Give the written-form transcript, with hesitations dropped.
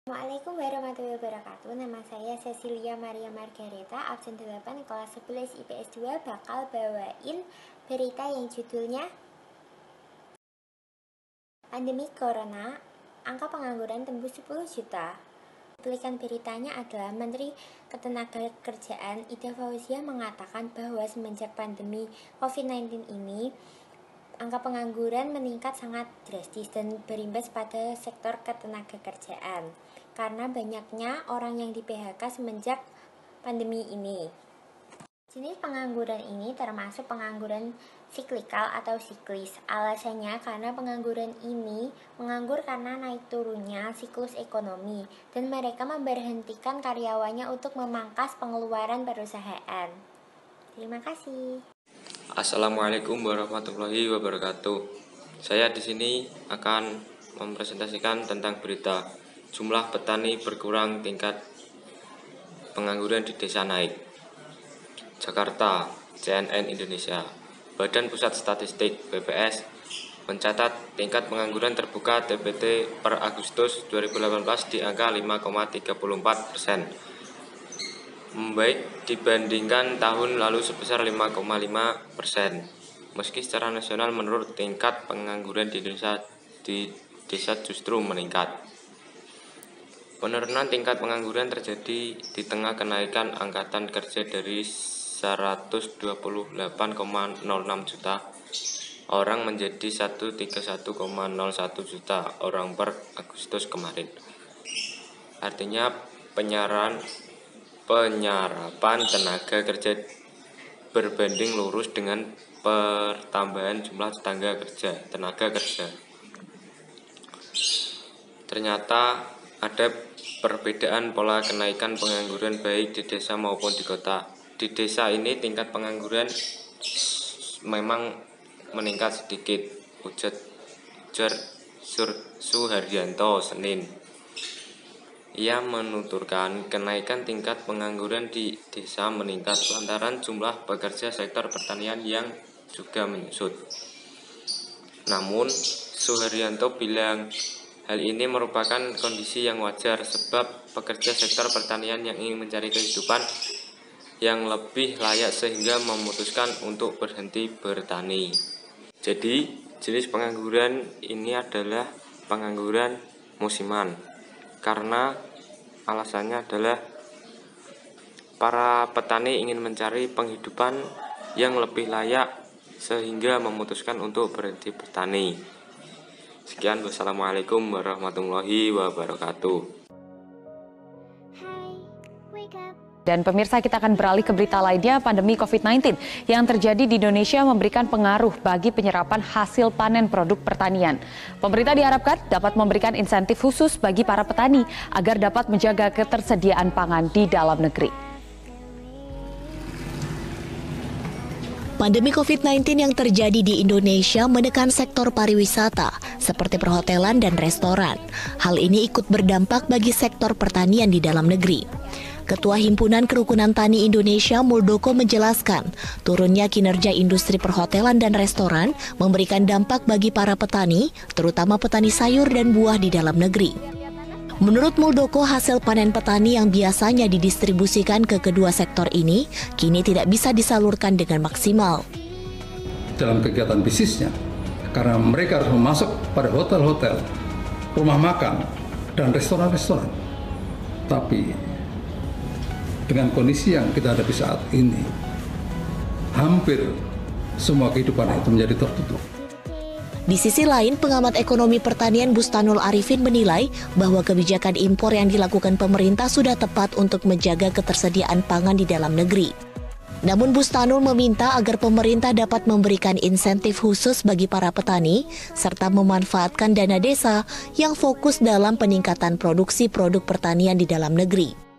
Assalamualaikum warahmatullahi wabarakatuh. Nama saya Cecilia Maria Margareta, absen 8 kelas 11 IPS 2, bakal bawain berita yang judulnya Pandemi Corona, angka pengangguran tembus 10 juta. Cuplikan beritanya adalah Menteri Ketenagakerjaan Ida Fauzia mengatakan bahwa semenjak pandemi COVID-19 ini, angka pengangguran meningkat sangat drastis dan berimbas pada sektor ketenagakerjaan karena banyaknya orang yang di PHK semenjak pandemi ini. Jenis pengangguran ini termasuk pengangguran siklikal atau siklis. Alasannya karena pengangguran ini menganggur karena naik turunnya siklus ekonomi dan mereka memberhentikan karyawannya untuk memangkas pengeluaran perusahaan. Terima kasih. Assalamualaikum warahmatullahi wabarakatuh. Saya di sini akan mempresentasikan tentang berita jumlah petani berkurang, tingkat pengangguran di desa naik. Jakarta, CNN Indonesia. Badan Pusat Statistik (BPS) mencatat tingkat pengangguran terbuka TBT per Agustus 2018 di angka 5,34%. Membaik dibandingkan tahun lalu sebesar 5,5%. Meski secara nasional menurut tingkat pengangguran di desa justru meningkat. Penurunan tingkat pengangguran terjadi di tengah kenaikan angkatan kerja dari 128,06 juta orang menjadi 131,01 juta orang per Agustus kemarin. Artinya penyerapan tenaga kerja berbanding lurus dengan pertambahan jumlah tenaga kerja. Ternyata ada perbedaan pola kenaikan pengangguran baik di desa maupun di kota. Di desa ini tingkat pengangguran memang meningkat sedikit, ujar Suharyanto Senin. Ia menuturkan kenaikan tingkat pengangguran di desa meningkat lantaran jumlah pekerja sektor pertanian yang juga menyusut. Namun, Suharyanto bilang hal ini merupakan kondisi yang wajar sebab pekerja sektor pertanian yang ingin mencari kehidupan yang lebih layak sehingga memutuskan untuk berhenti bertani. Jadi, jenis pengangguran ini adalah pengangguran musiman karena alasannya adalah para petani ingin mencari penghidupan yang lebih layak sehingga memutuskan untuk berhenti bertani. Sekian, wassalamualaikum warahmatullahi wabarakatuh. Dan pemirsa, kita akan beralih ke berita lainnya. Pandemi COVID-19 yang terjadi di Indonesia memberikan pengaruh bagi penyerapan hasil panen produk pertanian. Pemerintah diharapkan dapat memberikan insentif khusus bagi para petani agar dapat menjaga ketersediaan pangan di dalam negeri. Pandemi COVID-19 yang terjadi di Indonesia menekan sektor pariwisata seperti perhotelan dan restoran. Hal ini ikut berdampak bagi sektor pertanian di dalam negeri. Ketua Himpunan Kerukunan Tani Indonesia Muldoko menjelaskan, turunnya kinerja industri perhotelan dan restoran memberikan dampak bagi para petani, terutama petani sayur dan buah di dalam negeri. Menurut Muldoko, hasil panen petani yang biasanya didistribusikan ke kedua sektor ini kini tidak bisa disalurkan dengan maksimal. Dalam kegiatan bisnisnya, karena mereka harus memasok pada hotel-hotel, rumah makan, dan restoran-restoran. Tapi dengan kondisi yang kita hadapi saat ini, hampir semua kehidupan itu menjadi tertutup. Di sisi lain, pengamat ekonomi pertanian Bustanul Arifin menilai bahwa kebijakan impor yang dilakukan pemerintah sudah tepat untuk menjaga ketersediaan pangan di dalam negeri. Namun Bustanul meminta agar pemerintah dapat memberikan insentif khusus bagi para petani, serta memanfaatkan dana desa yang fokus dalam peningkatan produksi produk pertanian di dalam negeri.